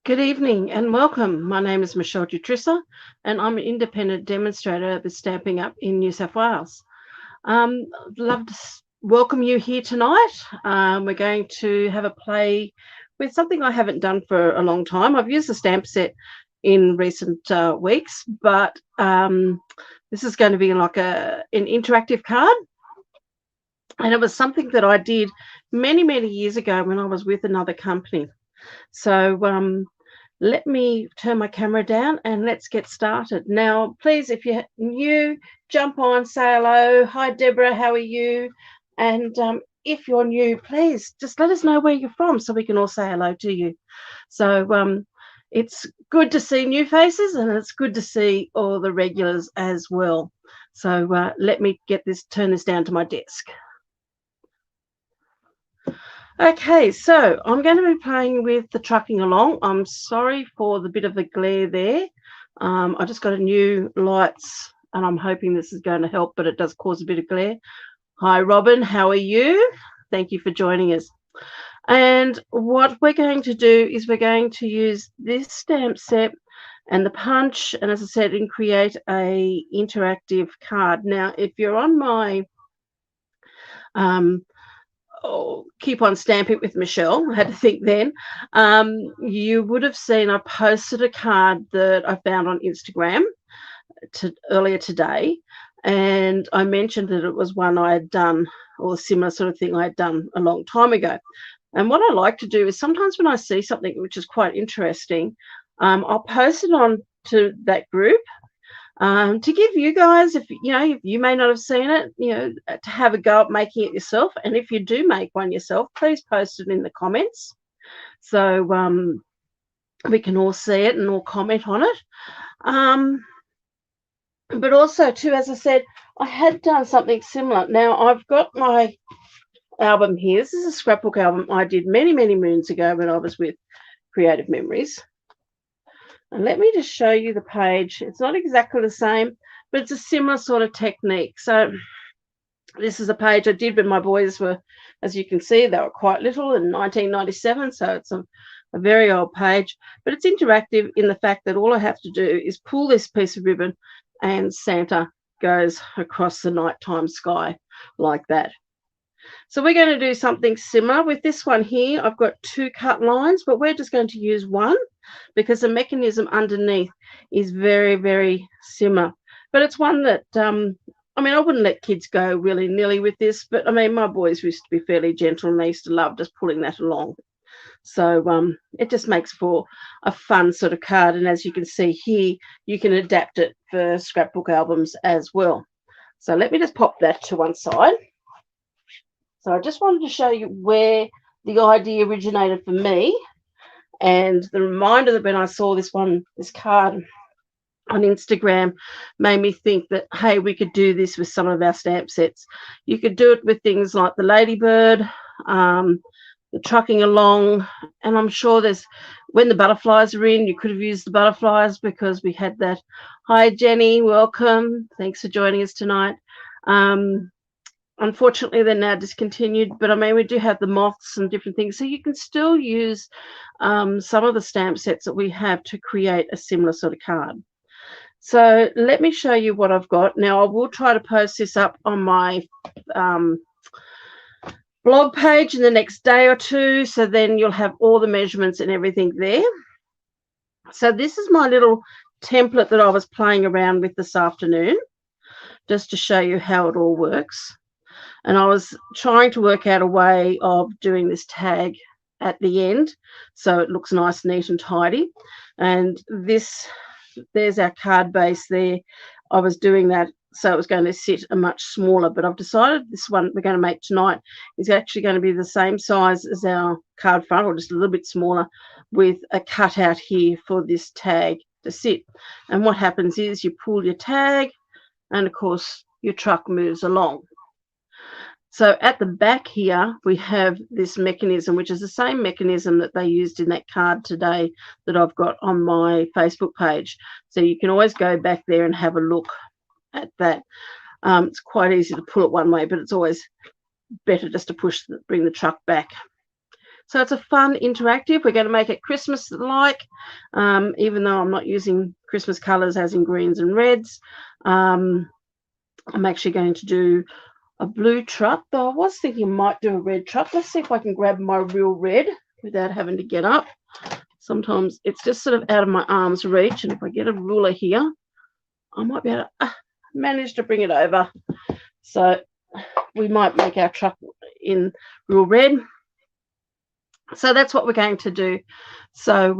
Good evening and welcome. My name is Michele and I'm an independent demonstrator with Stamping Up in New South Wales. I'd love to welcome you here tonight. We're going to have a play with something I haven't done for a long time. I've used the stamp set in recent weeks, but this is going to be like an interactive card. And it was something that I did many years ago when I was with another company. So let me turn my camera down and let's get started. Now, please, if you're new, jump on, say hello. Hi, Deborah, how are you? And if you're new, please just let us know where you're from so we can all say hello to you. So it's good to see new faces and it's good to see all the regulars as well. So let me turn this down to my desk. Okay, so I'm going to be playing with the trucking along. I'm sorry for the bit of the glare there. I just got a new lights and I'm hoping this is going to help, but it does cause a bit of glare. Hi, Robin, how are you? Thank you for joining us. And what we're going to do is we're going to use this stamp set and the punch, and as I said, and create a interactive card. Now, if you're on my keep on stamping with Michele, I had to think then, you would have seen I posted a card that I found on Instagram earlier today, and I mentioned that it was one I had done, or a similar sort of thing I had done a long time ago. And what I like to do is sometimes when I see something which is quite interesting, I'll post it on to that group, to give you guys, if you may not have seen it, to have a go at making it yourself. And if you do make one yourself, please post it in the comments so we can all see it and all comment on it. But also too, as I said, I had done something similar. Now I've got my album here. This is a scrapbook album I did many moons ago when I was with Creative Memories. And let me just show you the page. It's not exactly the same, but it's a similar sort of technique. So this is a page I did when my boys were, as you can see, they were quite little in 1997. So it's a very old page, but it's interactive in the fact that all I have to do is pull this piece of ribbon and Santa goes across the nighttime sky like that. So we're going to do something similar with this one here. I've got two cut lines, but we're just going to use one because the mechanism underneath is very similar. But it's one that, I wouldn't let kids go willy-nilly with this, but my boys used to be fairly gentle and they used to love just pulling that along. So it just makes for a fun sort of card. And as you can see here, you can adapt it for scrapbook albums as well. So let me just pop that to one side. So I just wanted to show you where the idea originated for me, and the reminder that when I saw this card on Instagram made me think that, hey, we could do this with some of our stamp sets. You could do it with things like the ladybird, the trucking along, and I'm sure when the butterflies are in, you could have used the butterflies because we had that. Hi, Jenny, welcome. Thanks for joining us tonight. Unfortunately, they're now discontinued, but we do have the moths and different things. So you can still use some of the stamp sets that we have to create a similar sort of card. So let me show you what I've got. Now, I will try to post this up on my blog page in the next day or two, so then you'll have all the measurements and everything there. So this is my little template that I was playing around with this afternoon, just to show you how it all works. And I was trying to work out a way of doing this tag at the end so it looks nice, neat and tidy. And there's our card base there. I was doing that so it was going to sit a much smaller, but I've decided this one we're going to make tonight is actually going to be the same size as our card front, or just a little bit smaller, with a cutout here for this tag to sit. And what happens is you pull your tag and of course your truck moves along. So at the back here, we have this mechanism, which is the same mechanism that they used in that card today that I've got on my Facebook page. So you can always go back there and have a look at that. It's quite easy to pull it one way, but it's always better just to bring the truck back. So it's a fun interactive. We're going to make it Christmas-like, even though I'm not using Christmas colours as in greens and reds. I'm actually going to do a blue truck, though I was thinking I might do a red truck. Let's see if I can grab my real red without having to get up. Sometimes it's just sort of out of my arm's reach, and if I get a ruler here, I might be able to manage to bring it over. So we might make our truck in real red. So that's what we're going to do. So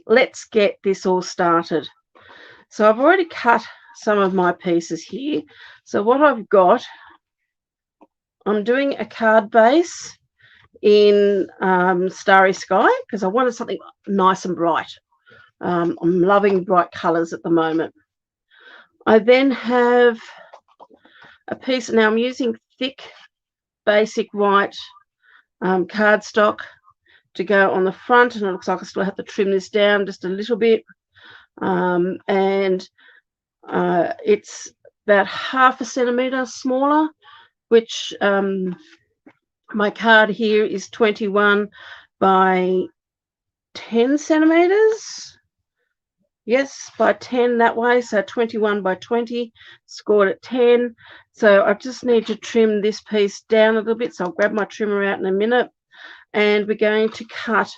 let's get this all started. So I've already cut some of my pieces here. So what I've got, I'm doing a card base in Starry Sky because I wanted something nice and bright. I'm loving bright colours at the moment. I then have a piece, now I'm using thick basic white cardstock to go on the front, and it looks like I still have to trim this down just a little bit, and it's about 1/2 centimetre smaller, which my card here is 21 by 10 centimetres. Yes, by 10 that way, so 21 by 20, scored at 10. So I just need to trim this piece down a little bit, so I'll grab my trimmer out in a minute. And we're going to cut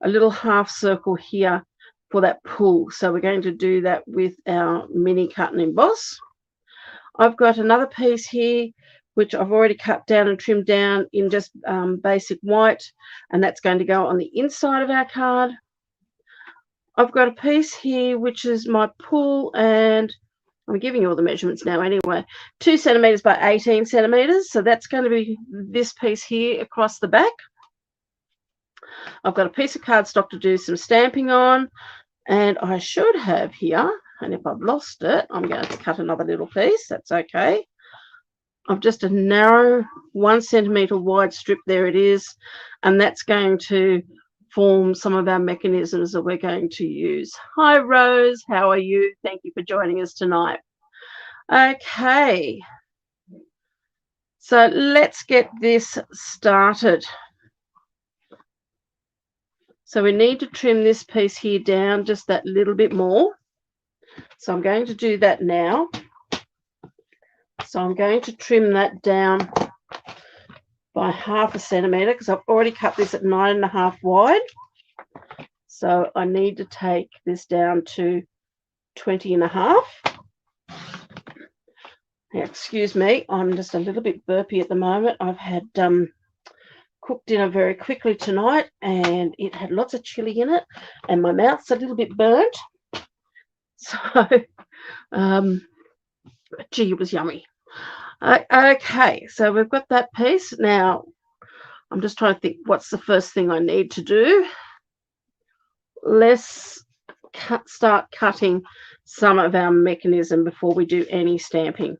a little half circle here for that pull. So we're going to do that with our mini cut and emboss. I've got another piece here, which I've already cut down and trimmed down in just basic white, and that's going to go on the inside of our card. I've got a piece here, which is my pull, and I'm giving you all the measurements now anyway, 2 centimetres by 18 centimetres. So that's going to be this piece here across the back. I've got a piece of cardstock to do some stamping on, and I should have here, and if I've lost it, I'm going to cut another little piece. That's okay. I've just a narrow 1 centimetre wide strip. There it is, and that's going to form some of our mechanisms that we're going to use. Hi Rose, how are you? Thank you for joining us tonight. Okay, so let's get this started. So we need to trim this piece here down just that little bit more. So I'm going to do that now. So I'm going to trim that down by 1/2 centimetre because I've already cut this at 9.5 wide. So I need to take this down to 20.5. Now, excuse me, I'm just a little bit burpy at the moment. I've had cooked dinner very quickly tonight, and it had lots of chili in it, and my mouth's a little bit burnt. So, gee, it was yummy. Okay, so we've got that piece. Now, I'm just trying to think what's the first thing I need to do. Let's start cutting some of our mechanism before we do any stamping.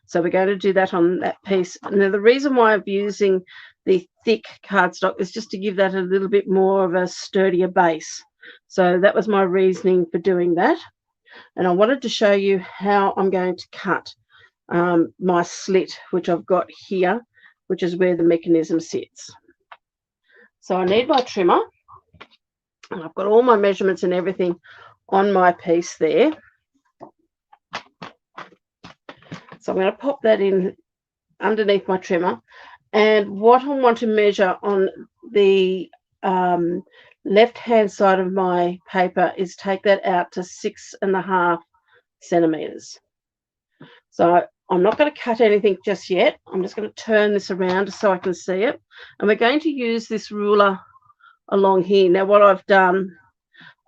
So we're going to do that on that piece. Now, the reason why I'm using the thick cardstock is just to give that a little bit more of a sturdier base. So that was my reasoning for doing that. And I wanted to show you how I'm going to cut my slit, which I've got here, which is where the mechanism sits. So I need my trimmer, and I've got all my measurements and everything on my piece there. So I'm going to pop that in underneath my trimmer, and what I want to measure on the left-hand side of my paper is take that out to 6.5 centimetres. So I'm not going to cut anything just yet. I'm just going to turn this around so I can see it. And we're going to use this ruler along here. Now, what I've done,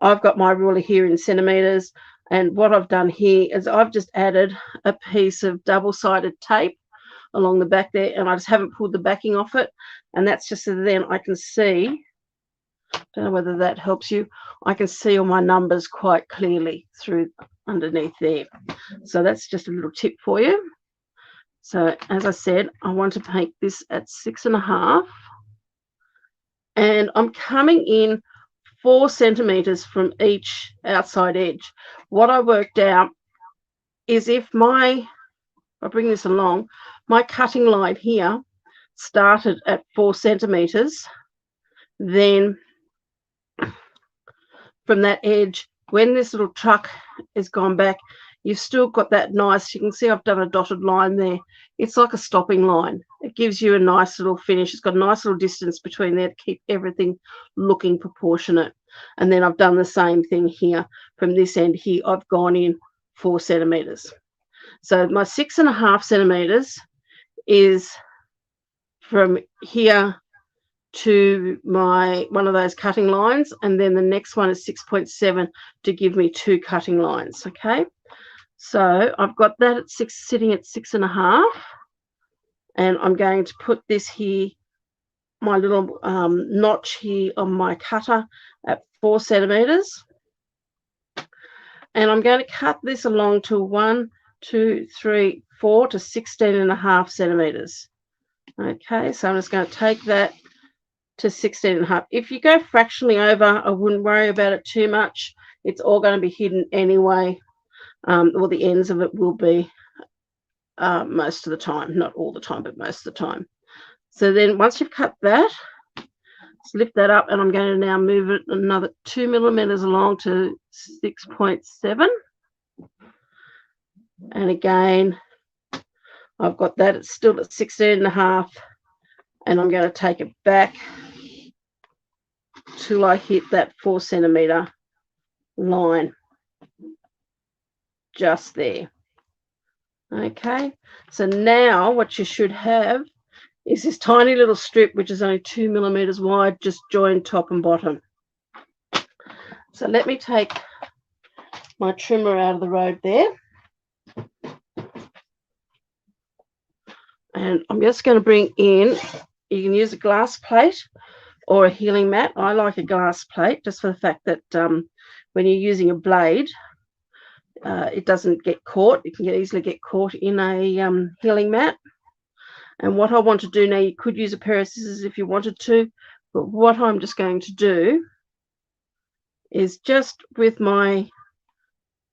I've got my ruler here in centimetres. And what I've done here is I've just added a piece of double-sided tape along the back there. And I just haven't pulled the backing off it. And that's just so then I can see, don't know whether that helps you, I can see all my numbers quite clearly through underneath there. So that's just a little tip for you. So as I said, I want to make this at 6.5, and I'm coming in 4 centimetres from each outside edge. What I worked out is if I bring this along, my cutting line here started at 4 centimetres, Then from that edge, when this little truck is gone back, you've still got that nice, you can see I've done a dotted line there. It's like a stopping line. It gives you a nice little finish. It's got a nice little distance between there to keep everything looking proportionate. And then I've done the same thing here. From this end here, I've gone in 4 centimeters. So my 6.5 centimeters is from here to my one of those cutting lines, and then the next one is 6.7 to give me 2 cutting lines. Okay, so I've got that at sitting at 6.5, and I'm going to put this here, my little notch here on my cutter at 4 centimeters, and I'm going to cut this along to 1, 2, 3, 4 to 16.5 centimeters. Okay, so I'm just going to take that to 16.5. If you go fractionally over, I wouldn't worry about it too much. It's all going to be hidden anyway. Well, the ends of it will be most of the time, not all the time, but most of the time. So then once you've cut that, let's lift that up, and I'm going to now move it another 2 millimeters along to 6.7. And again, I've got that, it's still at 16.5, and I'm going to take it back till I hit that 4 centimeter line just there. Okay, so now what you should have is this tiny little strip, which is only 2 millimeters wide, just joined top and bottom. So let me take my trimmer out of the road there, and I'm just going to bring in, you can use a glass plate or a healing mat. I like a glass plate just for the fact that when you're using a blade, it doesn't get caught. It can easily get caught in a healing mat. And what I want to do now, you could use a pair of scissors if you wanted to, but what I'm just going to do is just with my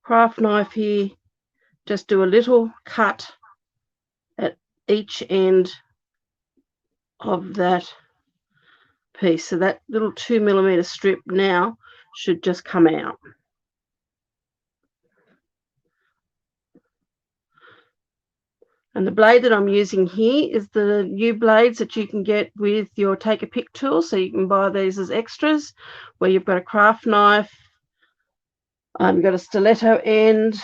craft knife here, just do a little cut at each end of that piece. So that little 2 millimeter strip now should just come out. And the blade that I'm using here is the new blades that you can get with your take a pick tool. So you can buy these as extras, where you've got a craft knife, you've got a stiletto end,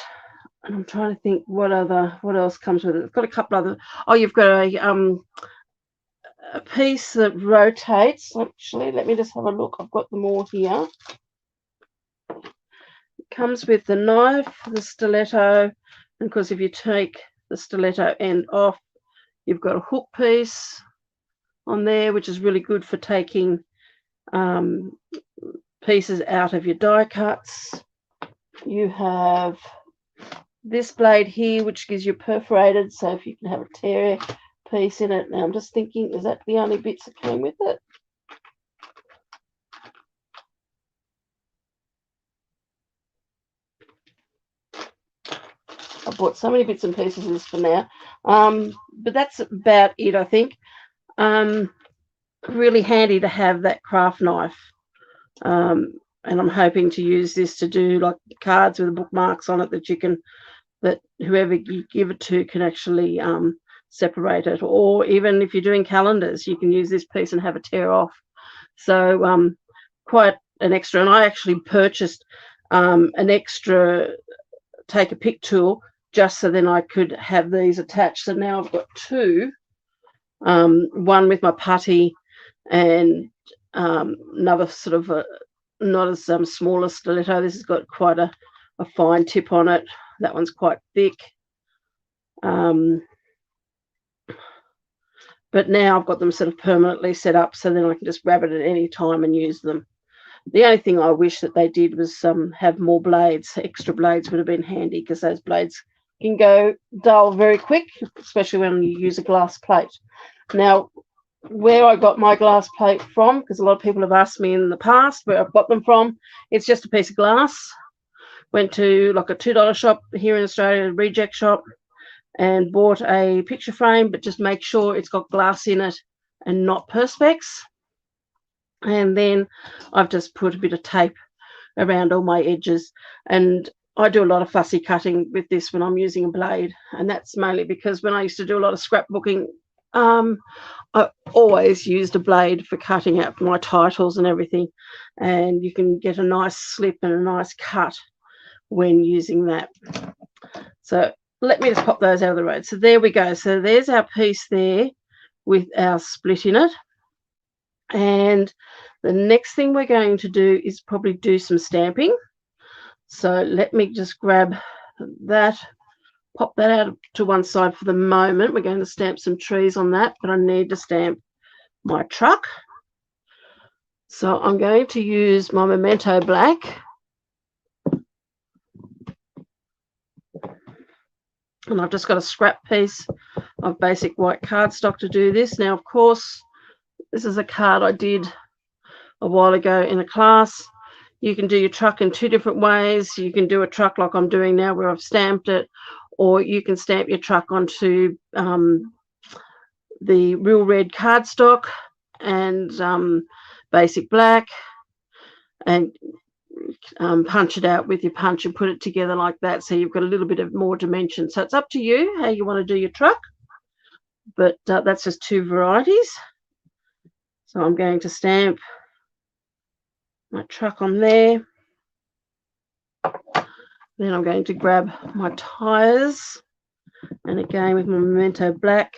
and I'm trying to think what else comes with it. It's got a couple other. Oh, you've got a piece that rotates. Actually, let me just have a look. I've got them all here. It comes with the knife, the stiletto, and of course, if you take the stiletto end off, you've got a hook piece on there, which is really good for taking pieces out of your die cuts. You have this blade here, which gives you perforated, so if you can have a tear piece in it. Now I'm just thinking, is that the only bits that came with it? I bought so many bits and pieces of this for now, but that's about it, I think. Really handy to have that craft knife, and I'm hoping to use this to do like cards with bookmarks on it that whoever you give it to can actually separate it, or even if you're doing calendars, you can use this piece and have a tear off. So quite an extra. And I actually purchased an extra take a pick tool just so then I could have these attached. So now I've got two, one with my putty and another sort of not as small as stiletto. This has got quite a fine tip on it. That one's quite thick. But now I've got them sort of permanently set up, so then I can just grab it at any time and use them. The only thing I wish that they did was have more blades. Extra blades would have been handy, because those blades can go dull very quick, especially when you use a glass plate. Now, where I got my glass plate from, because a lot of people have asked me in the past where I've got them from, it's just a piece of glass. Went to like a $2 shop here in Australia, a reject shop, and bought a picture frame, but just make sure it's got glass in it and not perspex. And then I've just put a bit of tape around all my edges. And I do a lot of fussy cutting with this when I'm using a blade, and that's mainly because when I used to do a lot of scrapbooking, I always used a blade for cutting out my titles and everything, and you can get a nice slip and a nice cut when using that. So let me just pop those out of the road. So there we go. So there's our piece there with our split in it. And the next thing we're going to do is probably do some stamping. So let me just grab that, pop that out to one side for the moment. We're going to stamp some trees on that, but I need to stamp my truck. So I'm going to use my Memento Black. And I've just got a scrap piece of basic white cardstock to do this. Now, of course, this is a card I did a while ago in a class. You can do your truck in two different ways. You can do a truck like I'm doing now where I've stamped it, or you can stamp your truck onto the real red cardstock and basic black, and punch it out with your punch and put it together like that, so you've got a little bit of more dimension. So it's up to you how you want to do your truck, but that's just two varieties. So I'm going to stamp my truck on there. Then I'm going to grab my tires, and again with my Memento Black,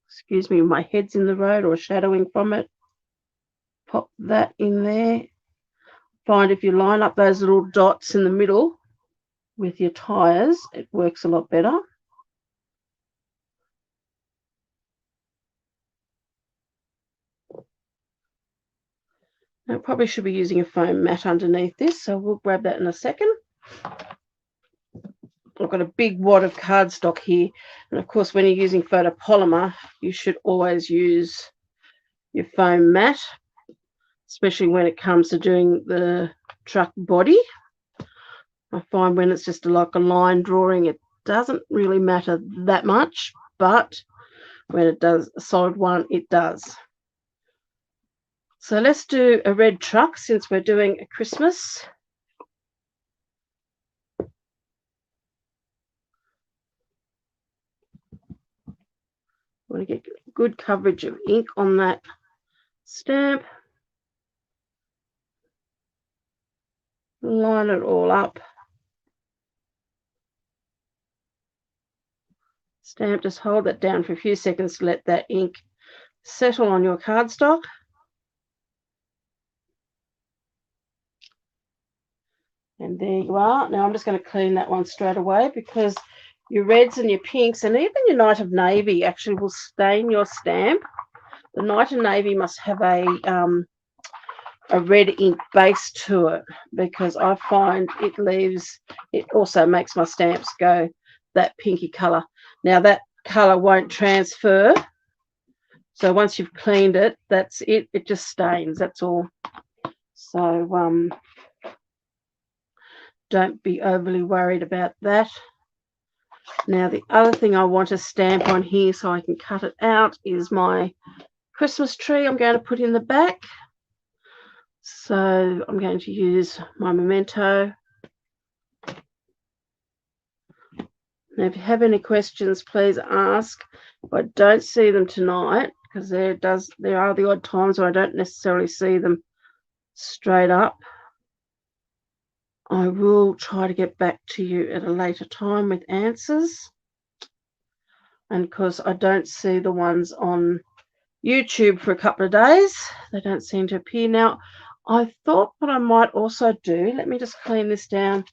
excuse me, my head's in the road or shadowing from it, pop that in there. Find if you line up those little dots in the middle with your tires, it works a lot better. I probably should be using a foam mat underneath this, so we'll grab that in a second. I've got a big wad of cardstock here, and of course when you're using photopolymer, you should always use your foam mat, especially when it comes to doing the truck body. I find when it's just like a line drawing, it doesn't really matter that much, but when it does a solid one, it does. So let's do a red truck since we're doing a Christmas. I want to get good coverage of ink on that stamp. Line it all up. Stamp, just hold that down for a few seconds to let that ink settle on your cardstock. And there you are. Now I'm just going to clean that one straight away, because your reds and your pinks and even your Night of Navy actually will stain your stamp. The Night of Navy must have a red ink base to it, because I find it also makes my stamps go that pinky colour. Now that colour won't transfer, so once you've cleaned it, that's it. It just stains, that's all. So don't be overly worried about that. Now the other thing I want to stamp on here so I can cut it out is my Christmas tree I'm going to put in the back. So I'm going to use my Memento. Now if you have any questions, please ask. If I don't see them tonight, because there are the odd times where I don't necessarily see them straight up, I will try to get back to you at a later time with answers. And because I don't see the ones on YouTube for a couple of days, they don't seem to appear. Now, I thought what I might also do, let me just clean this down.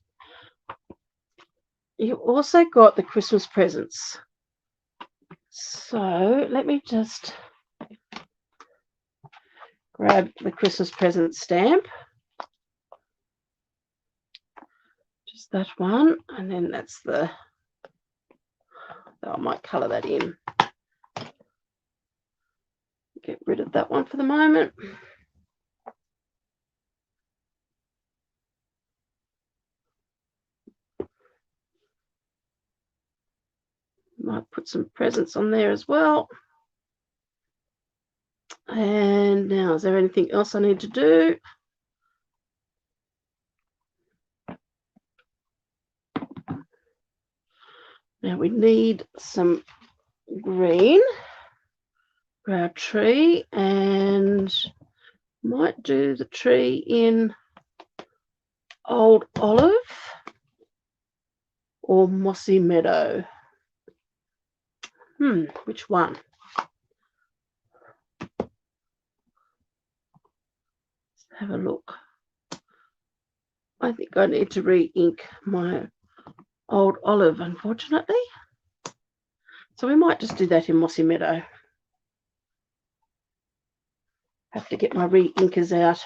You also got the Christmas presents. So let me just grab the Christmas present stamp. Just that one, and then that's the, I might colour that in. Get rid of that one for the moment. Might put some presents on there as well. And And now, is there anything else I need to do? Now we need some green for our tree, and might do the tree in Old Olive or Mossy Meadow. Which one? Let's have a look. I think I need to re-ink my Old Olive, unfortunately. So we might just do that in Mossy Meadow. Have to get my re-inkers out.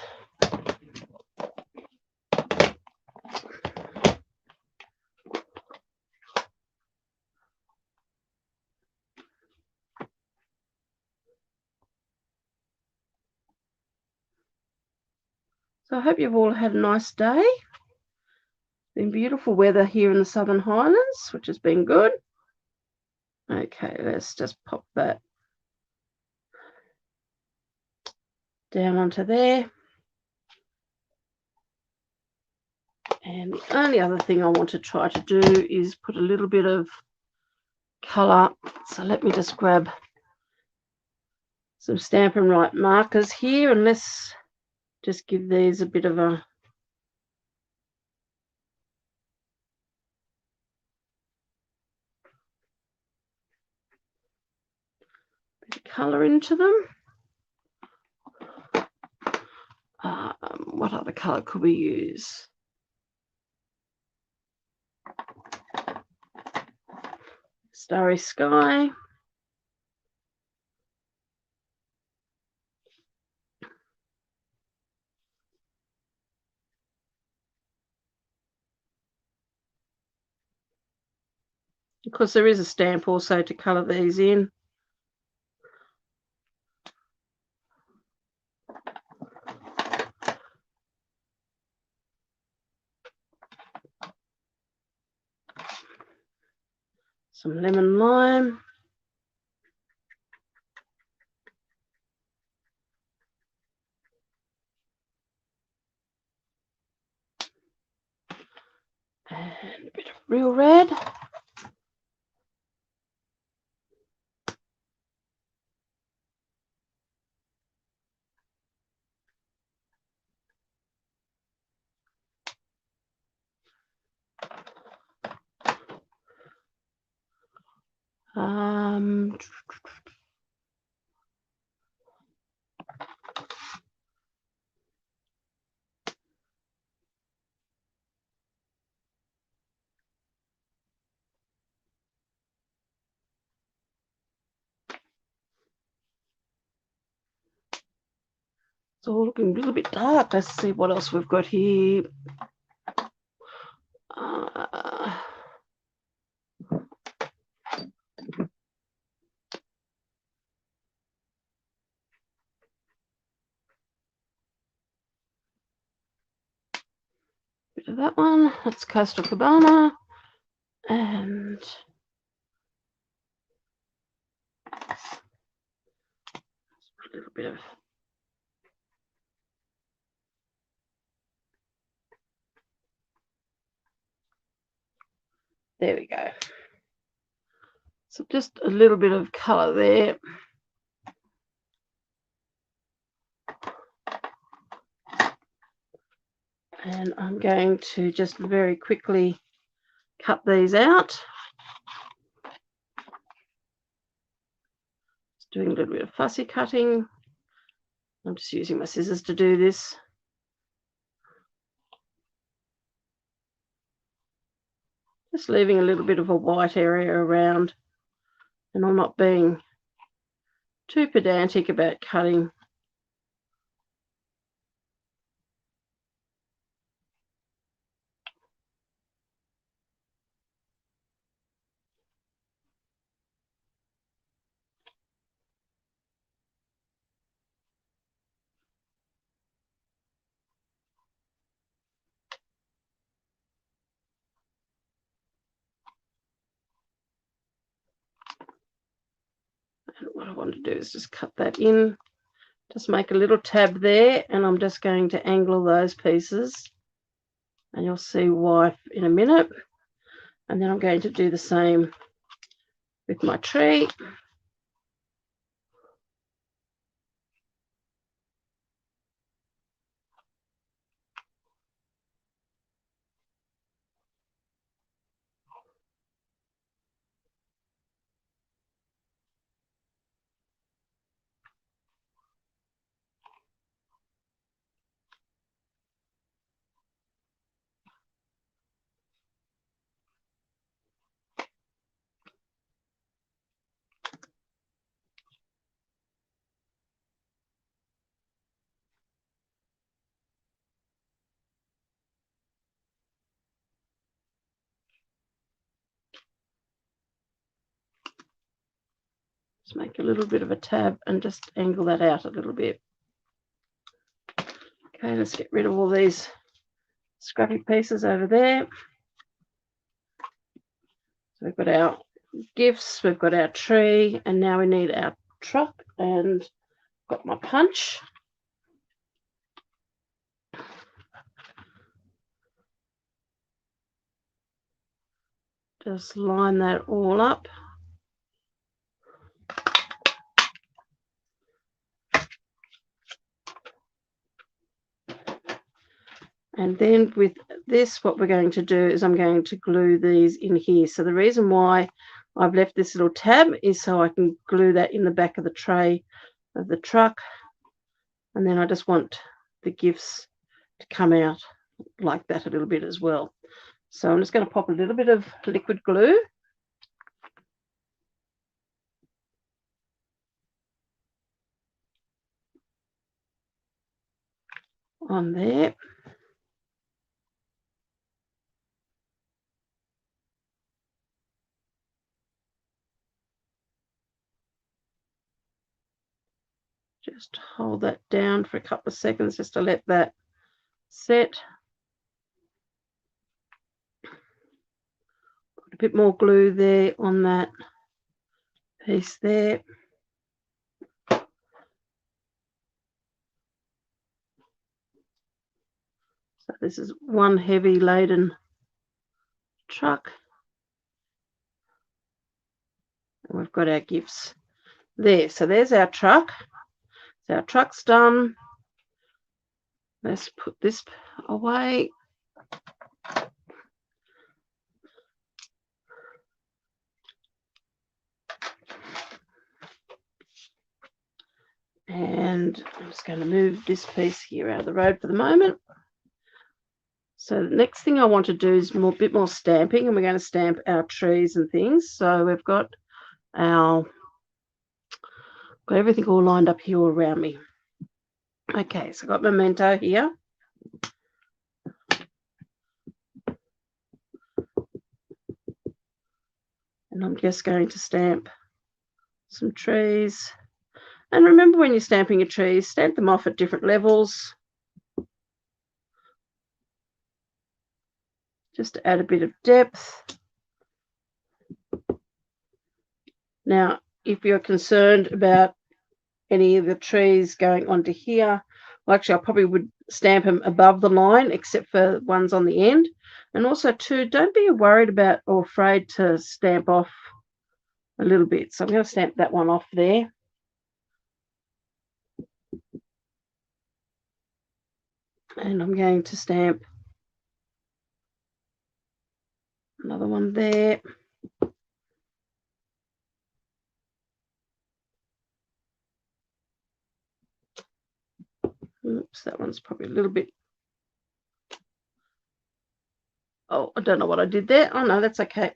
So I hope you've all had a nice day. It's been beautiful weather here in the Southern Highlands, which has been good. Okay, let's just pop that down onto there. And the only other thing I want to try to do is put a little bit of colour. So let me just grab some Stampin' Up markers here, and let's just give these a bit of a colour into them. What other colour could we use? Starry Sky. Of course, there is a stamp also to colour these in. Some lemon lime. And a bit of real red. It's all looking a little bit dark. Let's see what else we've got here. Bit of that one. That's Coastal Cabana. And a little bit of there we go. So just a little bit of colour there. And I'm going to just very quickly cut these out. Just doing a little bit of fussy cutting. I'm just using my scissors to do this. Just leaving a little bit of a white area around, and I'm not being too pedantic about cutting. And what I want to do is just cut that in Just make a little tab there, and I'm just going to angle those pieces, and you'll see why in a minute. And then I'm going to do the same with my tree. Just make a little bit of a tab and just angle that out a little bit. Okay, let's get rid of all these scrappy pieces over there. So we've got our gifts, we've got our tree, and now we need our truck, and got my punch. Just line that all up. And then with this, what we're going to do is I'm going to glue these in here. So the reason why I've left this little tab is so I can glue that in the back of the tray of the truck. And then I just want the gifts to come out like that a little bit as well. So I'm just going to pop a little bit of liquid glue on there. Just hold that down for a couple of seconds just to let that set. Put a bit more glue there on that piece there. So this is one heavy laden truck. And we've got our gifts there. So there's our truck. So our truck's done. Let's put this away. And I'm just going to move this piece here out of the road for the moment. So the next thing I want to do is a bit more stamping, and we're going to stamp our trees and things. So we've got everything all lined up here around me. Okay, so I've got Memento here. And I'm just going to stamp some trees. And remember, when you're stamping your trees, stamp them off at different levels. Just to add a bit of depth. Now, if you're concerned about any of the trees going onto here, well, actually, I probably would stamp them above the line, except for ones on the end. And also, too, don't be worried about or afraid to stamp off a little bit. So I'm going to stamp that one off there. And I'm going to stamp another one there. Oops, that one's probably a little bit. Oh, I don't know what I did there. Oh, no, that's okay.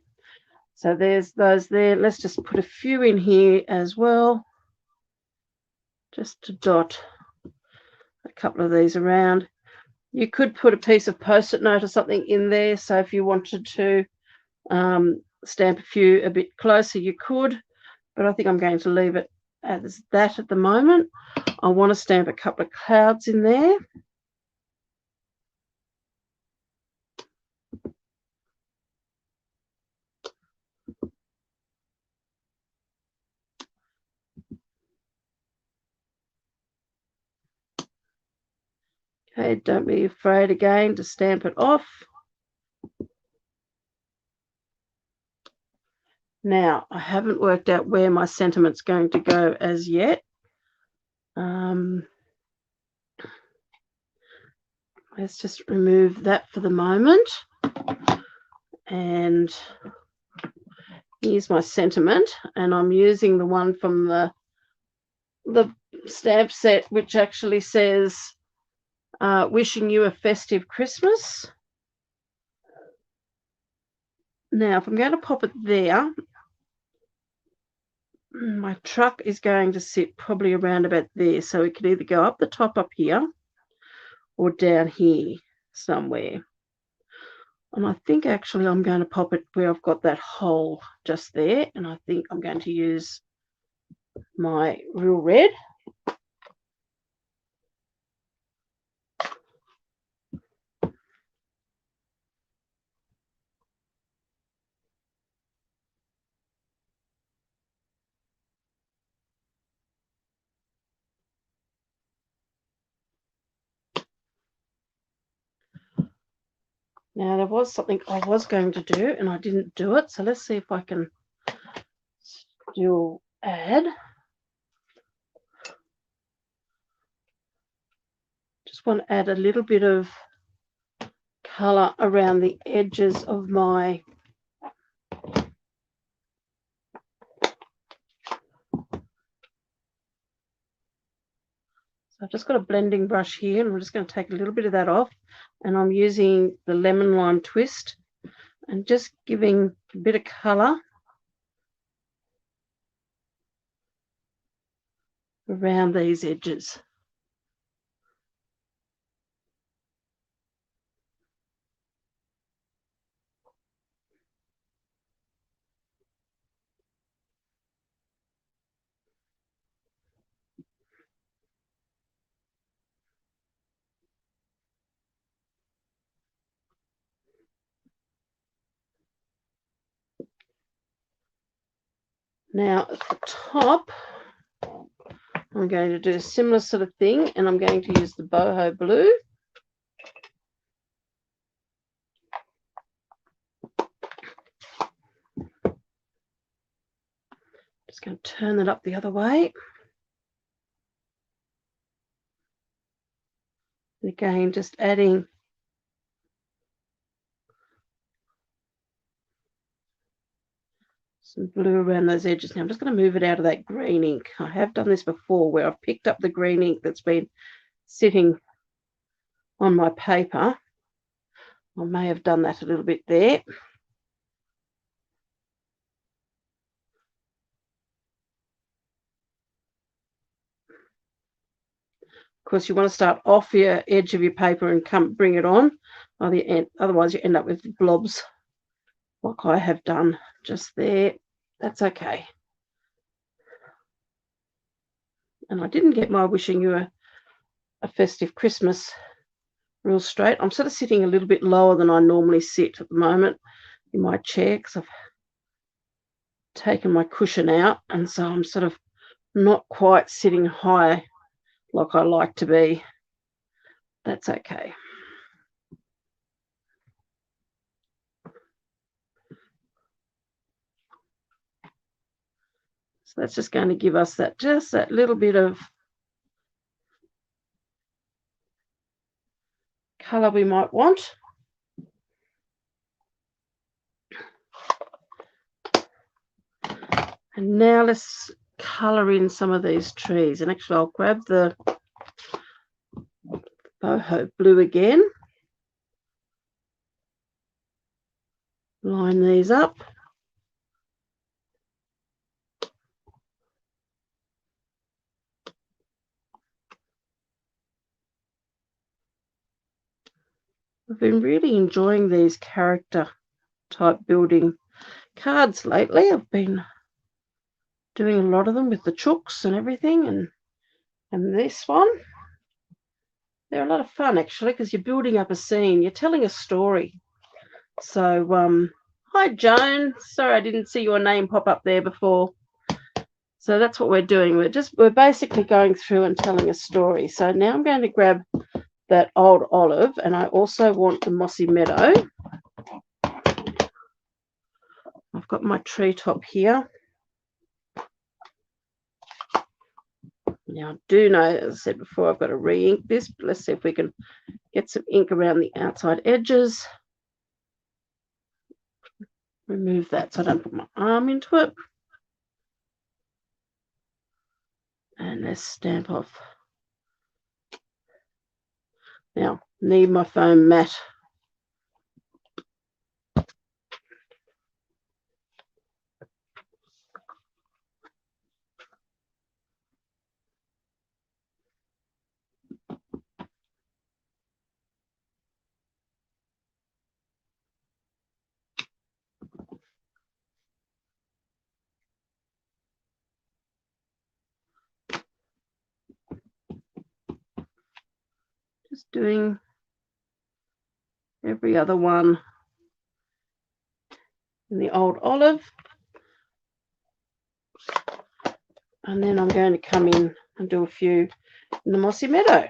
So there's those there. Let's just put a few in here as well, just to dot a couple of these around. You could put a piece of post-it note or something in there. So if you wanted to stamp a few a bit closer, you could. But I think I'm going to leave it as that at the moment. I want to stamp a couple of clouds in there. Okay, don't be afraid again to stamp it off. Now, I haven't worked out where my sentiment's going to go as yet. Let's just remove that for the moment. And here's my sentiment, and I'm using the one from the stamp set, which actually says, wishing you a festive Christmas. Now, if I'm going to pop it there, my truck is going to sit probably around about there. So it could either go up the top up here or down here somewhere. And I think actually I'm going to pop it where I've got that hole just there. And I think I'm going to use my real red. Now, there was something I was going to do and I didn't do it. So let's see if I can still add. Just want to add a little bit of colour around the edges of my So I've just got a blending brush here, and I'm just going to take a little bit of that off, and I'm using the lemon lime twist and just giving a bit of colour around these edges. Now at the top, I'm going to do a similar sort of thing, and I'm going to use the boho blue. Just going to turn that up the other way. And again, just adding some blue around those edges. Now I'm just going to move it out of that green ink. I have done this before where I've picked up the green ink that's been sitting on my paper. I may have done that a little bit there. Of course, you want to start off your edge of your paper and bring it on. Otherwise, you end up with blobs like I have done just there. That's okay. And I didn't get my wishing you a festive Christmas real straight. I'm sort of sitting a little bit lower than I normally sit at the moment in my chair because I've taken my cushion out, and so I'm sort of not quite sitting high like I like to be. That's okay. So that's just going to give us that little bit of colour we might want. And now let's colour in some of these trees. And actually, I'll grab the boho blue again. Line these up. I've been really enjoying these character type building cards lately. I've been doing a lot of them with the chooks and everything, and this one. They're a lot of fun actually because you're building up a scene, you're telling a story. So hi Joan, sorry I didn't see your name pop up there before. So that's what we're doing. We're basically going through and telling a story. So now I'm going to grab that old olive, and I also want the mossy meadow. I've got my treetop here. Now, I do know, as I said before, I've got to re-ink this, but let's see if we can get some ink around the outside edges. Remove that so I don't put my arm into it. And let's stamp off. Now, need my foam mat. Just doing every other one in the old olive. And then I'm going to come in and do a few in the mossy meadow.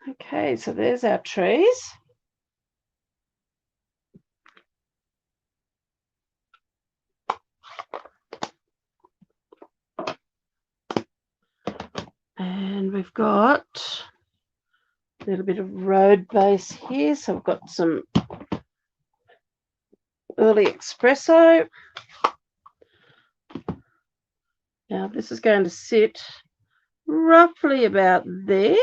Okay, so there's our trees. And we've got a little bit of road base here. So we've got some early espresso. Now this is going to sit roughly about there.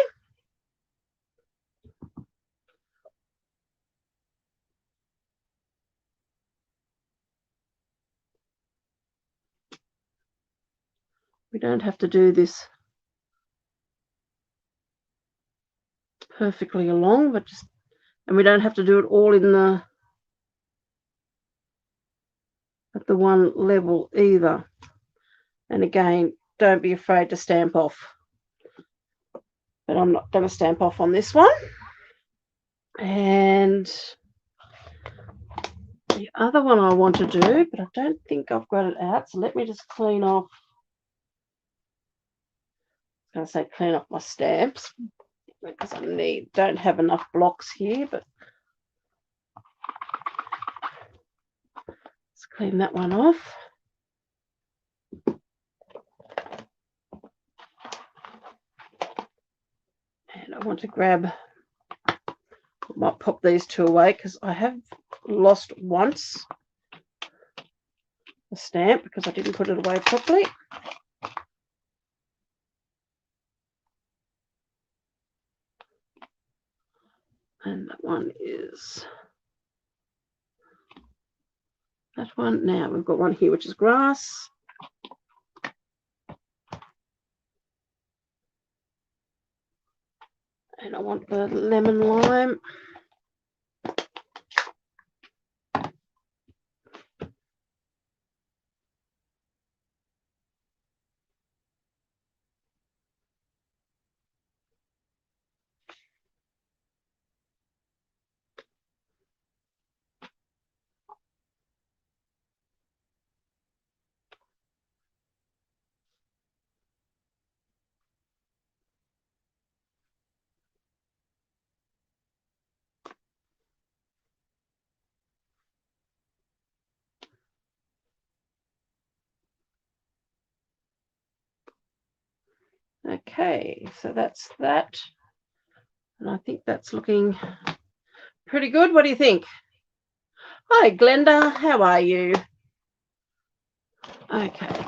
We don't have to do this perfectly along, but just, and we don't have to do it all in the at the one level either. And again, don't be afraid to stamp off. But I'm not going to stamp off on this one. And the other one I want to do, but I don't think I've got it out. So let me just clean off. I was going to say clean off my stamps because I don't have enough blocks here, but let's clean that one off. And I want to grab, I might pop these two away because I have lost once a stamp because I didn't put it away properly. And that one is that one. Now we've got one here which is grass. And I want the lemon lime. Okay, so that's that. And I think that's looking pretty good. What do you think? Hi, Glenda. How are you? Okay.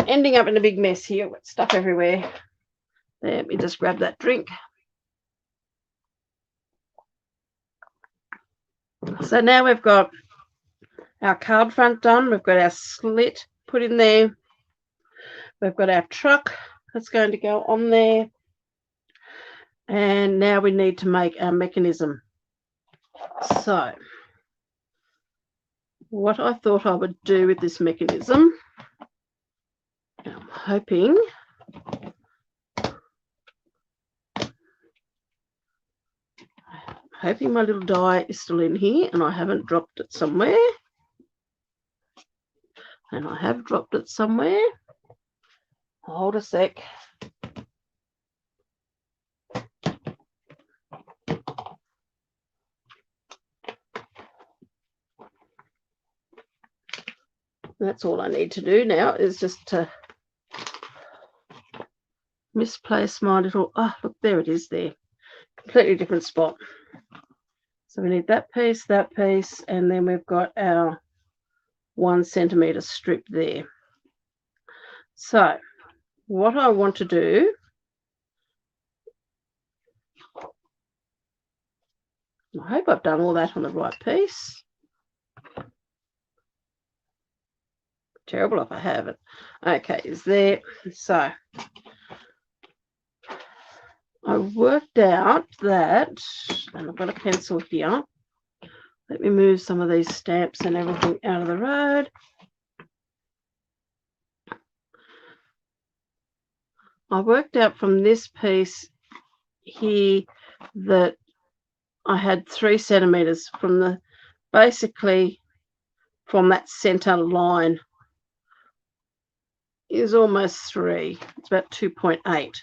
Ending up in a big mess here with stuff everywhere. Let me just grab that drink. So now we've got our card front done. We've got our slit put in there. We've got our truck that's going to go on there. And now we need to make our mechanism. So what I thought I would do with this mechanism, I'm hoping my little die is still in here and I haven't dropped it somewhere. And I have dropped it somewhere. Hold a sec. That's all I need to do now is just to misplace my little, oh, look, there it is there. Completely different spot. So we need that piece, and then we've got our 1 centimetre strip there. So what I want to do, I hope I've done all that on the right piece. Terrible if I haven't. Okay, is there. So I worked out that, and I've got a pencil here. Let me move some of these stamps and everything out of the road. I worked out from this piece here that I had 3 centimetres from the, basically from that centre line is almost 3. It's about 2.8.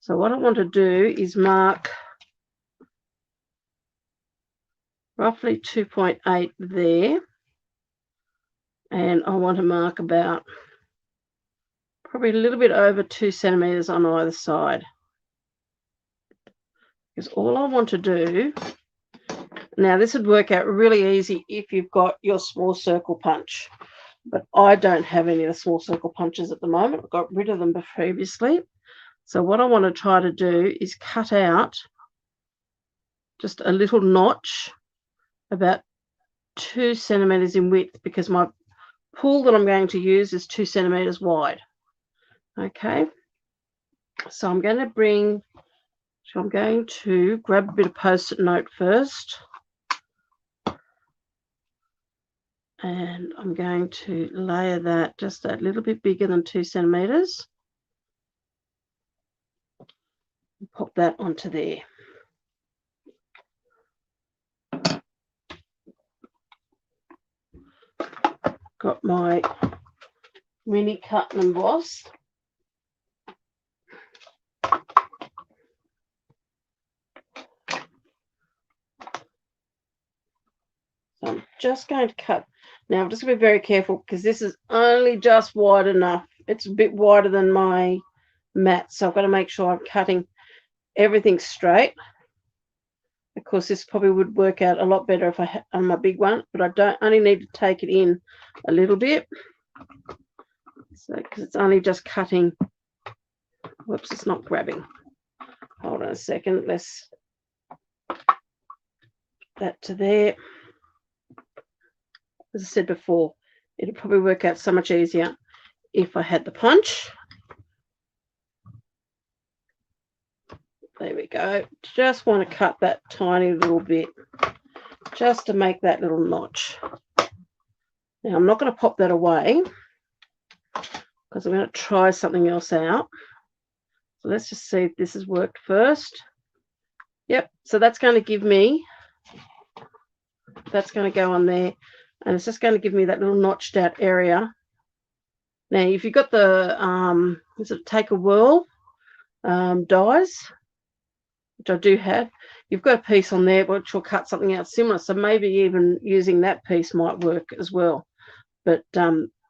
So what I want to do is mark roughly 2.8 there, and I want to mark about probably a little bit over 2 centimetres on either side, because all I want to do now, this would work out really easy if you've got your small circle punch, but I don't have any of the small circle punches at the moment. I've got rid of them previously. So what I want to try to do is cut out just a little notch about 2 centimetres in width, because my pull that I'm going to use is 2 centimetres wide. Okay, so I'm going to grab a bit of post-it note first, and I'm going to layer that just a little bit bigger than 2 centimetres. Pop that onto there. Got my mini cut and emboss. So I'm just going to cut. Now I'm just going to be very careful because this is only just wide enough. It's a bit wider than my mat, so I've got to make sure I'm cutting everything straight. Of course, this probably would work out a lot better if I had on my big one, but I only need to take it in a little bit. So, because it's only just cutting. Whoops, it's not grabbing. Hold on a second. Let's that to there. As I said before, it'll probably work out so much easier if I had the punch. There we go. Just want to cut that tiny little bit just to make that little notch. Now I'm not going to pop that away because I'm going to try something else out. So let's just see if this has worked first. Yep, so that's going to give me, that's going to go on there, and it's just going to give me that little notched out area. Now if you've got the is it Take a Whirl dies, which I do have, you've got a piece on there which will cut something out similar, so maybe even using that piece might work as well. But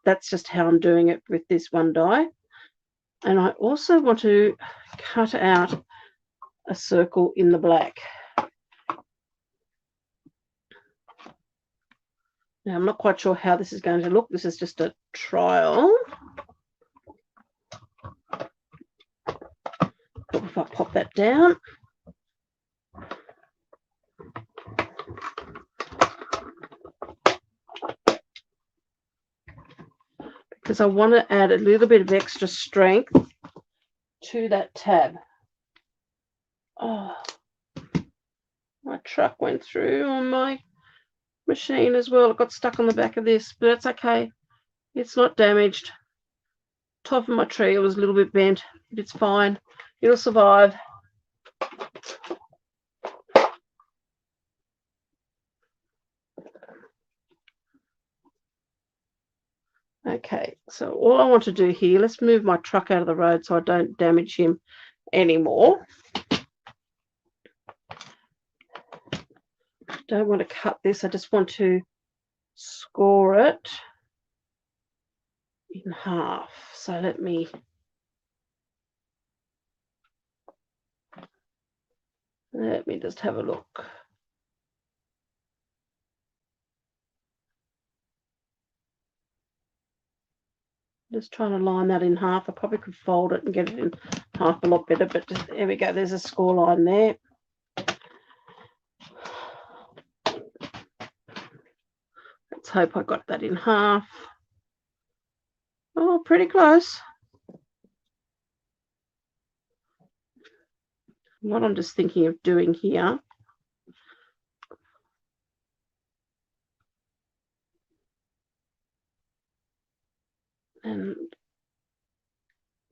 that's just how I'm doing it with this one die. And I also want to cut out a circle in the black. Now I'm not quite sure how this is going to look. This is just a trial. If I pop that down. Because I want to add a little bit of extra strength to that tab. Oh, my truck went through on my machine as well. It got stuck on the back of this, but that's okay. It's not damaged. Top of my tree, it was a little bit bent, but it's fine. It'll survive. Okay, so all I want to do here, let's move my truck out of the road so I don't damage him anymore. Don't want to cut this. I just want to score it in half. So let me just have a look. Just trying to line that in half. I probably could fold it and get it in half a lot better, but there we go. There's a score line there. Let's hope I got that in half. Oh, pretty close. What I'm just thinking of doing here, and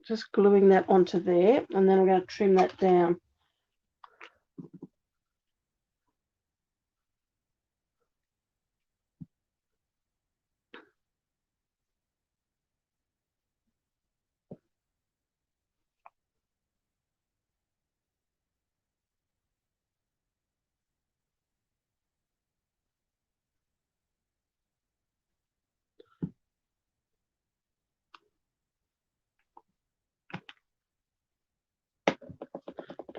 just gluing that onto there, and then I'm going to trim that down.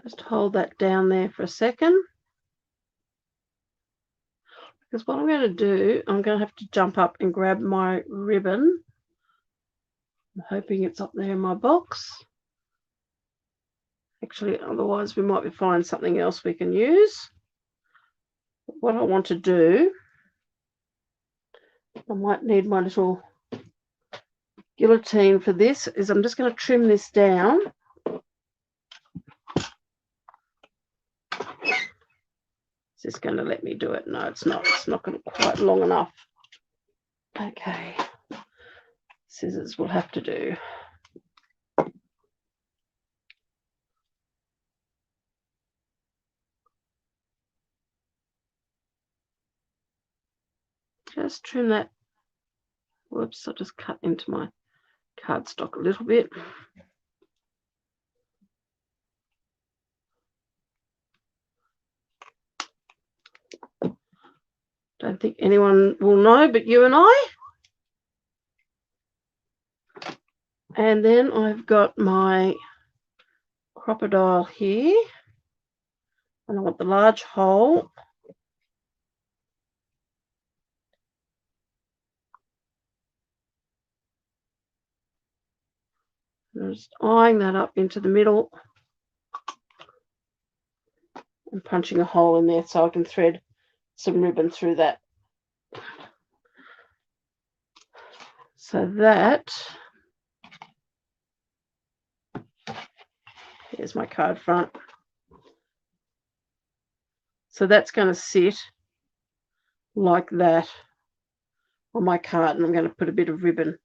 Just hold that down there for a second. Because what I'm going to do, I'm going to have to jump up and grab my ribbon. I'm hoping it's up there in my box. Actually, otherwise we might find something else we can use. But what I want to do, I might need my little guillotine for this, is I'm just going to trim this down. Is this going to let me do it? No, it's not. It's not going to quite long enough. Okay. Scissors will have to do. Just trim that. Whoops, I just cut into my cardstock a little bit. Don't think anyone will know but you and I. And then I've got my crocodile here. And I want the large hole. I'm just eyeing that up into the middle and punching a hole in there so I can thread some ribbon through that. So that, here's my card front. So that's going to sit like that on my card, and I'm going to put a bit of ribbon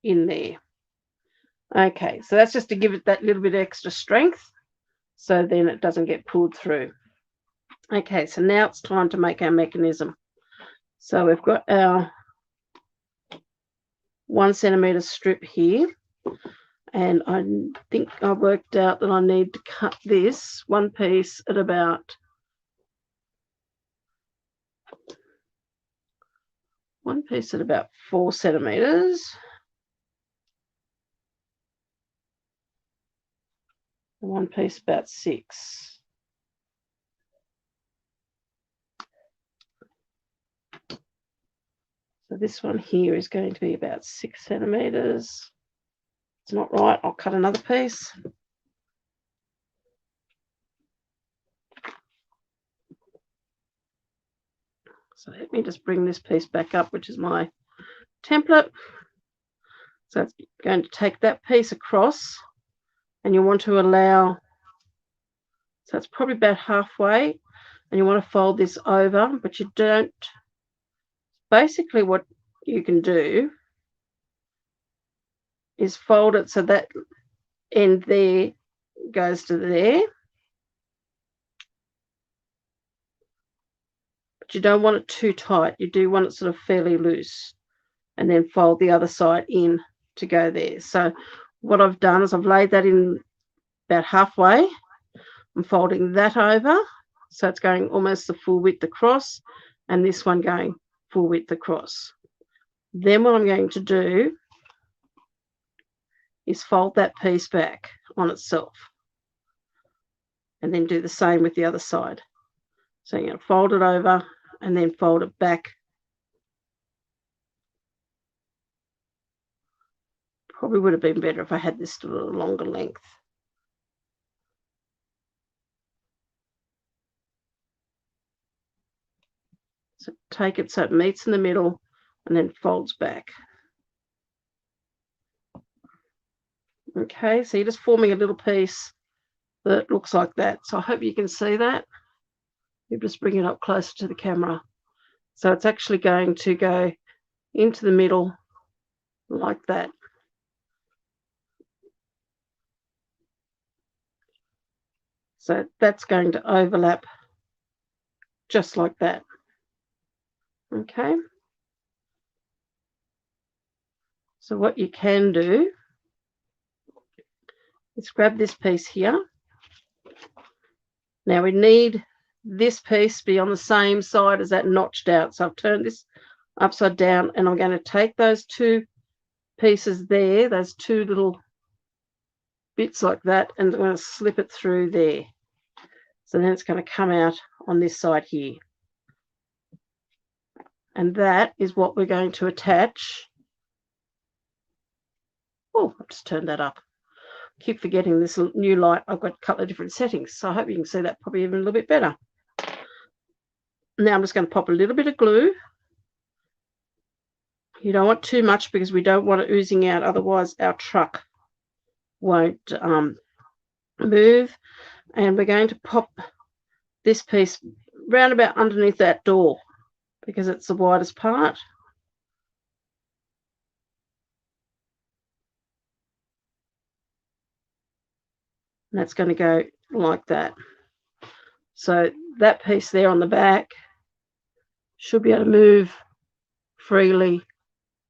in there. Okay, so that's just to give it that little bit extra strength so then it doesn't get pulled through. Okay, so now it's time to make our mechanism. So we've got our 1 centimeter strip here, and I think I worked out that I need to cut this one piece at about 4 centimeters. And one piece about 6. So this one here is going to be about 6 centimeters. It's not right. I'll cut another piece. So let me just bring this piece back up, which is my template. So it's going to take that piece across, and you want to allow, so it's probably about halfway, and you want to fold this over, but you don't. Basically what you can do is fold it so that end there goes to there, but you don't want it too tight. You do want it sort of fairly loose, and then fold the other side in to go there. So what I've done is I've laid that in about halfway. I'm folding that over, so it's going almost the full width across, and this one going full width across. Then what I'm going to do is fold that piece back on itself, and then do the same with the other side. So you're going to fold it over and then fold it back. Probably would have been better if I had this a little longer length. So take it so it meets in the middle and then folds back. Okay, so you're just forming a little piece that looks like that. So I hope you can see that. You just bring it up closer to the camera. So it's actually going to go into the middle like that. So that's going to overlap just like that. Okay. So what you can do is grab this piece here. Now we need this piece to be on the same side as that notched out. So I've turned this upside down, and I'm going to take those two pieces there, those two little bits like that, and I'm going to slip it through there. So then it's going to come out on this side here. And that is what we're going to attach. Oh, I've just turned that up. Keep forgetting this new light. I've got a couple of different settings, so I hope you can see that probably even a little bit better. Now I'm just going to pop a little bit of glue. You don't want too much because we don't want it oozing out, otherwise our truck won't move. And we're going to pop this piece round about underneath that door because it's the widest part. And that's going to go like that. So that piece there on the back should be able to move freely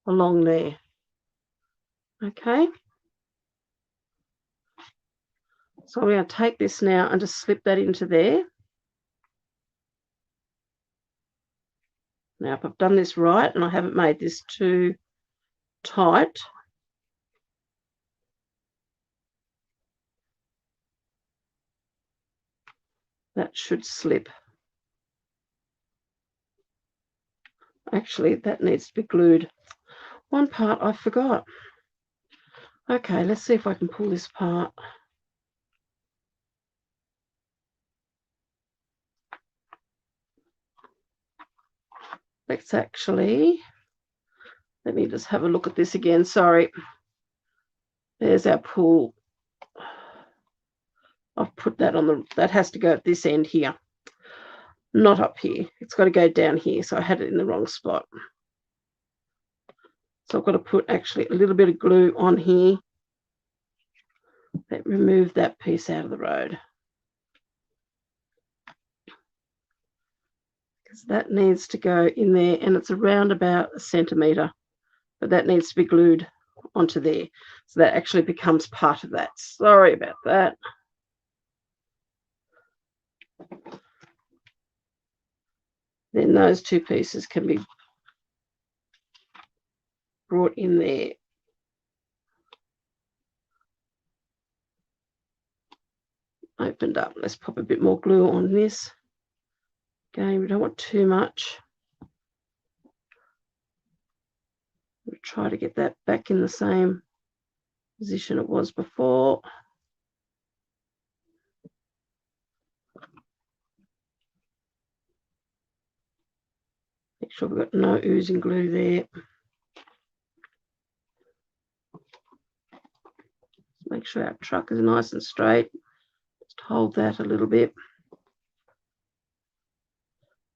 along there. Okay. So I'm going to take this now and just slip that into there. Now, if I've done this right and I haven't made this too tight, that should slip. Actually, that needs to be glued. One part I forgot. Okay, let's see if I can pull this apart. Let's actually, let me just have a look at this again. Sorry. There's our pull. I've put that on the, that has to go at this end here, not up here. It's got to go down here. So I had it in the wrong spot. So I've got to put actually a little bit of glue on here. That remove that piece out of the road. Because that needs to go in there, and it's around about 1 centimetre. But that needs to be glued onto there. So that actually becomes part of that. Sorry about that. Then those two pieces can be brought in there. Opened up. Let's pop a bit more glue on this. Again, we don't want too much. We'll try to get that back in the same position it was before. Make sure we've got no oozing glue there. Make sure our truck is nice and straight. Just hold that a little bit.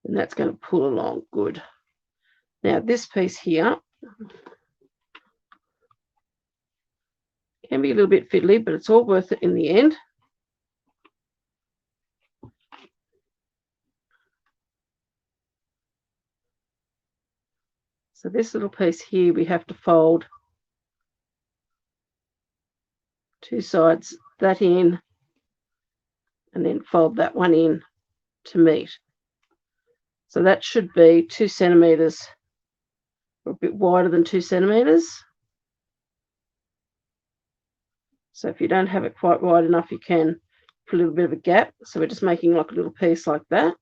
and that's going to pull along good. Now this piece here can be a little bit fiddly, but it's all worth it in the end. So this little piece here, we have to fold two sides, that in, and then fold that one in to meet. So that should be 2 centimeters, or a bit wider than 2 centimeters. So if you don't have it quite wide enough, you can put a little bit of a gap. So we're just making like a little piece like that.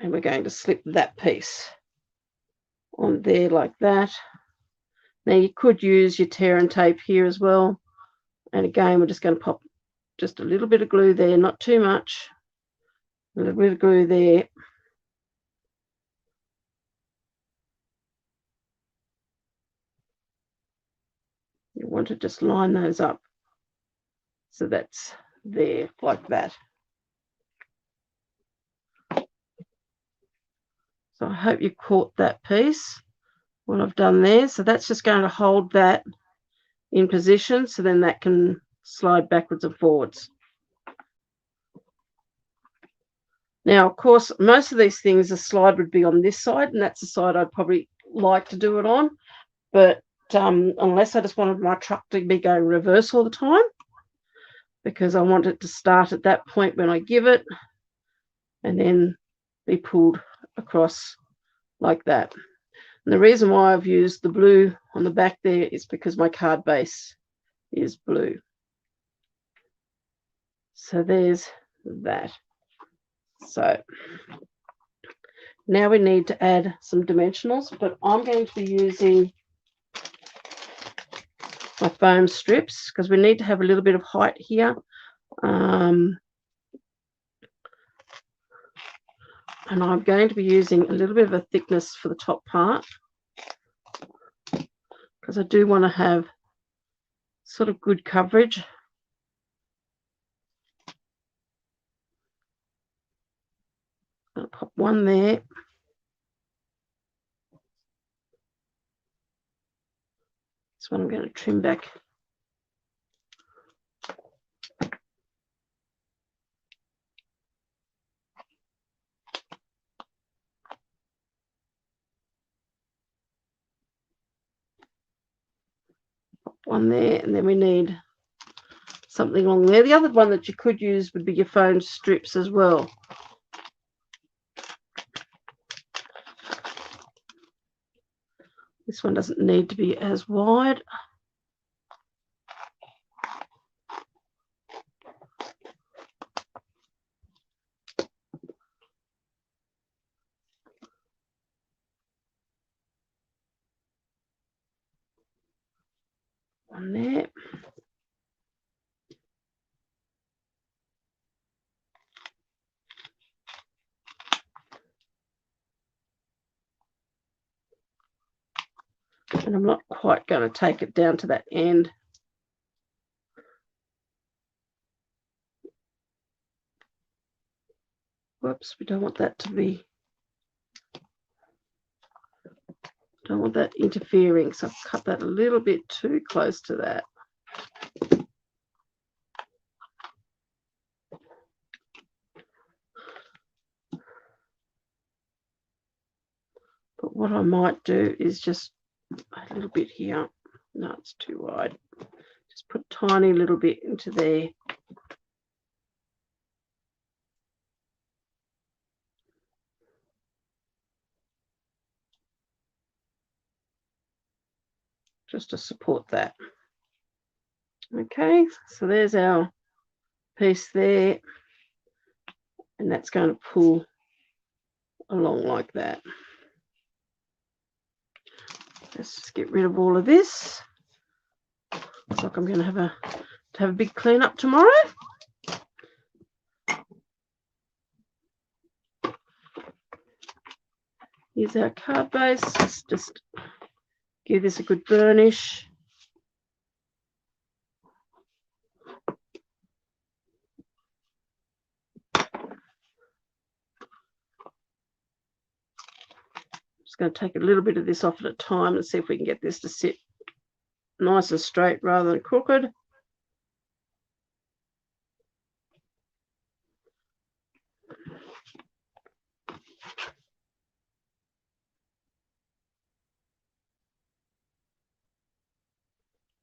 And we're going to slip that piece on there like that. Now you could use your tear and tape here as well. And again, we're just going to pop just a little bit of glue there, not too much. A little bit of glue there. You want to just line those up. So that's there like that. So I hope you caught that piece, what I've done there. So that's just going to hold that in position, so then that can slide backwards and forwards. Now, of course, most of these things, the slide would be on this side, and that's the side I'd probably like to do it on. But unless I just wanted my truck to be going reverse all the time, because I want it to start at that point when I give it, and then be pulled across like that. And the reason why I've used the blue on the back there is because my card base is blue. So there's that. So now we need to add some dimensionals, but I'm going to be using my foam strips because we need to have a little bit of height here. And I'm going to be using a little bit of a thickness for the top part because I do want to have sort of good coverage. I'll pop one there. This one I'm going to trim back. Pop one there, and then we need something along there. The other one that you could use would be your foam strips as well. This one doesn't need to be as wide. One there. And I'm not quite going to take it down to that end. Whoops, we don't want that to be, don't want that interfering, so I've cut that a little bit too close to that. But what I might do is just a little bit here. No, it's too wide. Just put a tiny little bit into there. Just to support that. Okay, so there's our piece there. And that's going to pull along like that. Let's just get rid of all of this. Looks like I'm going to have a big clean up tomorrow. Here's our card base. Let's just give this a good burnish. Just going to take a little bit of this off at a time and see if we can get this to sit nice and straight rather than crooked.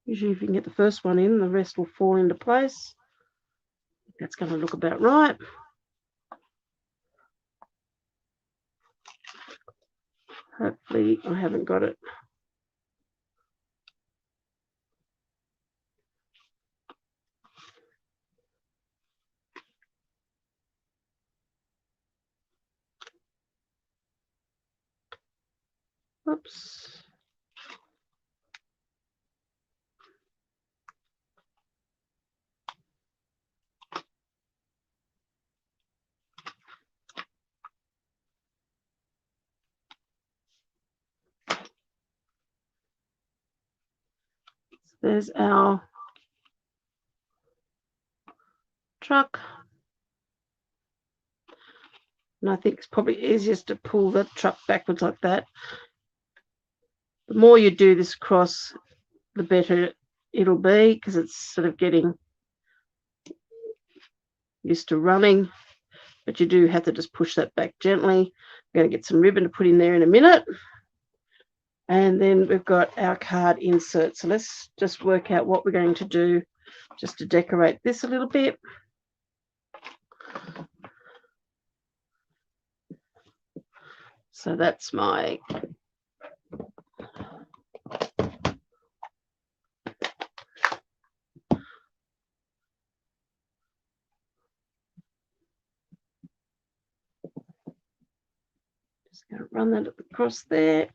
Usually if you can get the first one in, the rest will fall into place. That's going to look about right. Hopefully I haven't got it. Oops. There's our truck. And I think it's probably easiest to pull the truck backwards like that. The more you do this across, the better it'll be, because it's sort of getting used to running. But you do have to just push that back gently. I'm going to get some ribbon to put in there in a minute. And then we've got our card insert. So let's just work out what we're going to do just to decorate this a little bit. So that's my just going to run that across there.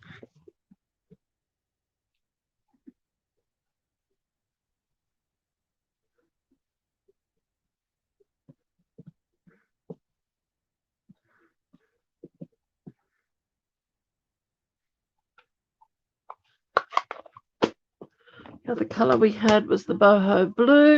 The other colour we had was the boho blue.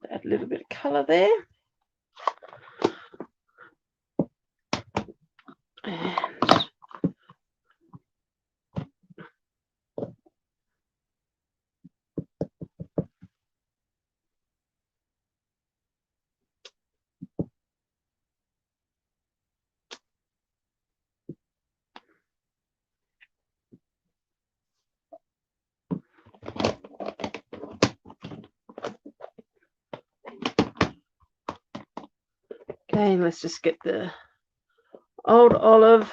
Add a little bit of colour there. Okay, let's just get the old olive.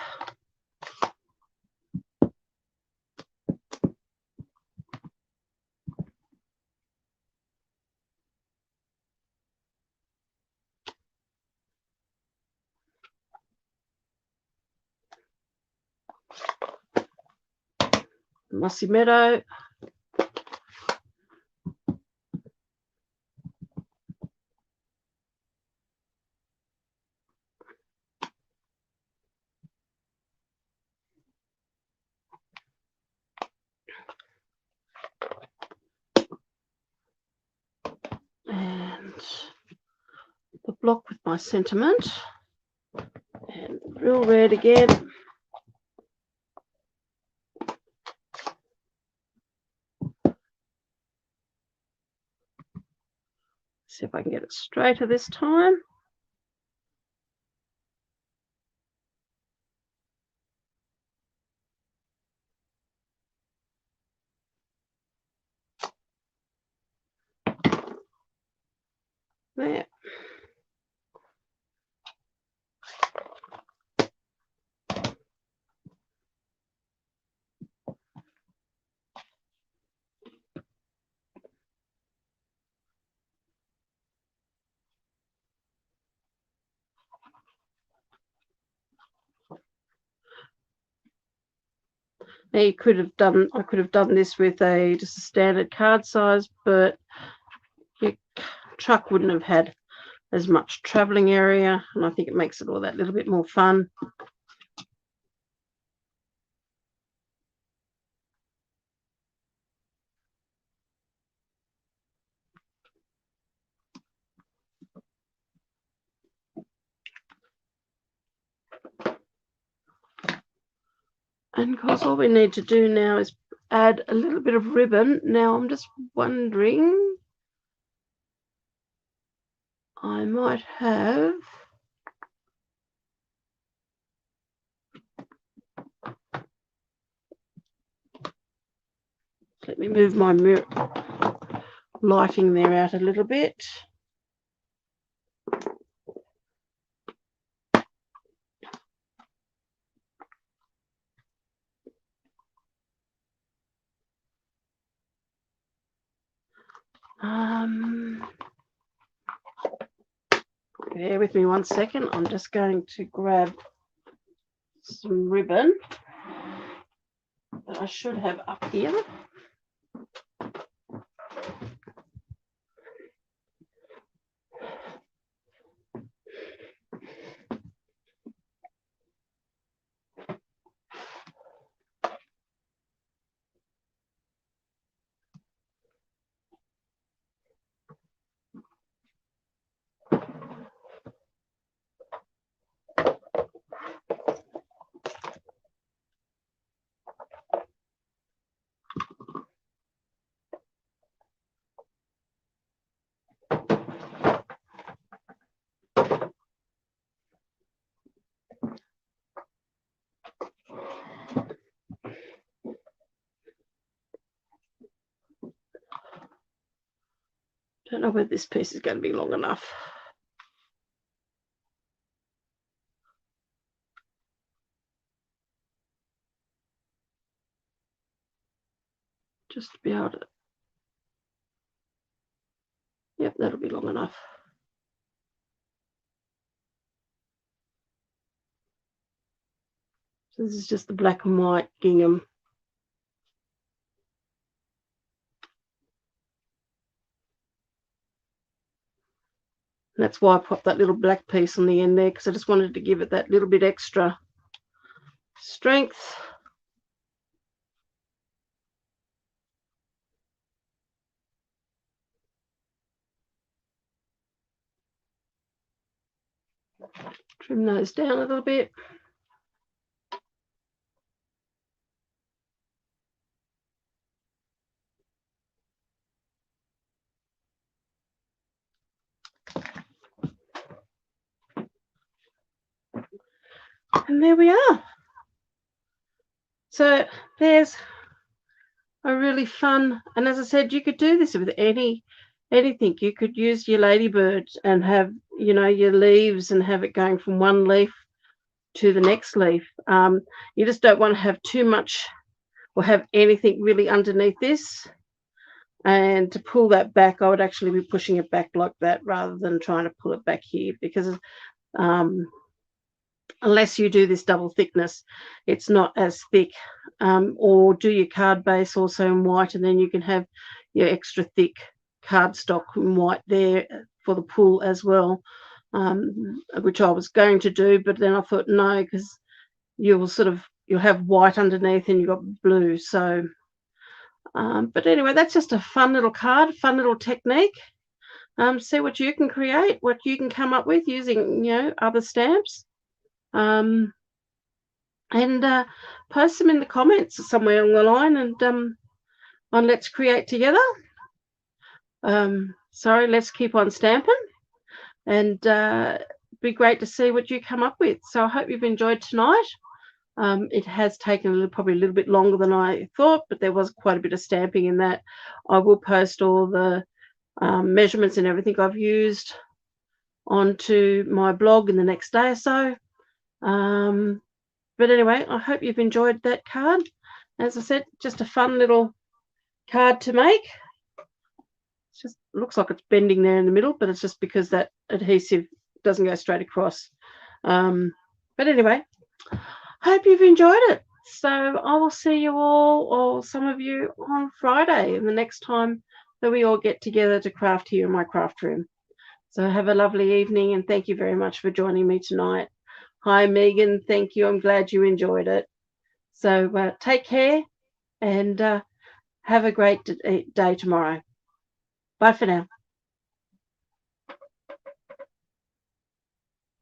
Mossy Meadow. And the block with my sentiment. And real red again. See if I can get it straighter this time. There. Now I could have done this with just a standard card size, but your truck wouldn't have had as much traveling area, and I think it makes it all that little bit more fun. And of course, all we need to do now is add a little bit of ribbon. Now, I'm just wondering, I might have... Let me move my lighting there out a little bit. Bear with me 1 second. I'm just going to grab some ribbon that I should have up here. Don't know whether this piece is going to be long enough. Just to be able to... Yep, that'll be long enough. So this is just the black and white gingham. That's why I popped that little black piece on the end there, because I just wanted to give it that little bit extra strength. Trim those down a little bit. And there we are. So there's a really fun, and as I said, you could do this with anything. You could use your ladybird and have, your leaves and have it going from one leaf to the next leaf. You just don't want to have too much or have anything really underneath this. And to pull that back, I would actually be pushing it back like that rather than trying to pull it back here, because unless you do this double thickness, it's not as thick. Or do your card base also in white, and then you can have your extra thick cardstock in white there for the pull as well, which I was going to do, but then I thought no, because you'll have white underneath and you've got blue. So but anyway, that's just a fun little card, fun little technique. See what you can create, what you can come up with using other stamps. And post them in the comments somewhere along the line, and on Let's Create Together. Let's keep on stamping, and be great to see what you come up with. So I hope you've enjoyed tonight. It has taken probably a little bit longer than I thought, but there was quite a bit of stamping in that. I will post all the measurements and everything I've used onto my blog in the next day or so. But anyway, I hope you've enjoyed that card. As I said, just a fun little card to make. It just looks like it's bending there in the middle, but it's just because that adhesive doesn't go straight across. But anyway, hope you've enjoyed it. So I will see you all, or some of you, on Friday, and the next time that we all get together to craft here in my craft room. So have a lovely evening, and thank you very much for joining me tonight. Hi, Megan. Thank you. I'm glad you enjoyed it. So take care, and have a great day tomorrow. Bye for now.